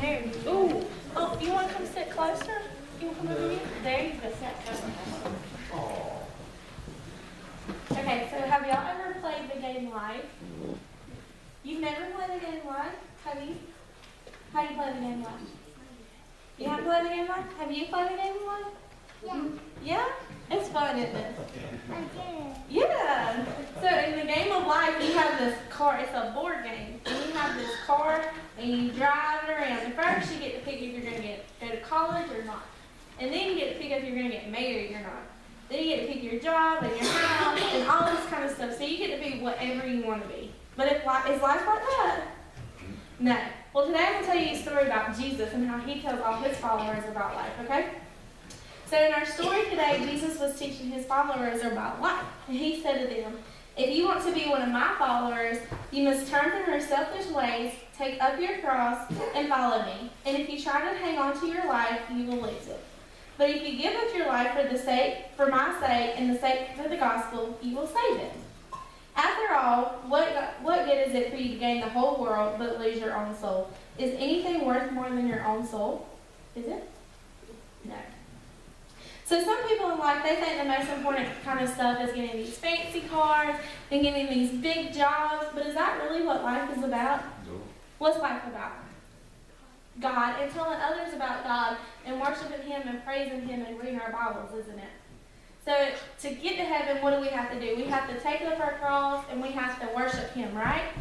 There you go. Ooh. Oh, you want to come sit closer? You want to come over here? There you go. Sit closer. Okay, so have y'all ever played the game Life? You've never played the game Life? Have you? How do you play the game Life? You haven't played the game Life? Have you played the game Life? Yeah. Yeah? It's fun, isn't it? I did. Yeah. So in the game of life, you have this car. It's a board game. And you have this car, and you drive it around. And first, you get to pick if you're going to go to college or not. And then you get to pick if you're going to get married or not. Then you get to pick your job and your house and all this kind of stuff. So you get to be whatever you want to be. But is life like that? No. Well, today I'm going to tell you a story about Jesus and how he tells all his followers about life, okay? So in our story today, Jesus was teaching his followers about life. And he said to them, if you want to be one of my followers, you must turn from your selfish ways, take up your cross, and follow me. And if you try to hang on to your life, you will lose it. But if you give up your life for my sake, and the sake of the gospel, you will save it. After all, what good is it for you to gain the whole world but lose your own soul? Is anything worth more than your own soul? Is it? No. So some people in life, they think the most important kind of stuff is getting these fancy cars and getting these big jobs, but is that really what life is about? No. What's life about? God, and telling others about God and worshiping him and praising him and reading our Bibles, isn't it? So to get to heaven, what do we have to do? We have to take up our cross and we have to worship him, right?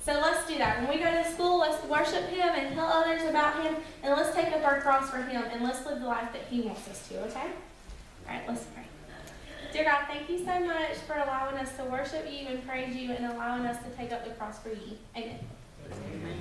So let's do that. When we go to school, let's worship him and tell others about him, and let's take up our cross for him, and let's live the life that he wants us to, okay? All right, let's pray. Dear God, thank you so much for allowing us to worship you and praise you and allowing us to take up the cross for you. Amen. Amen.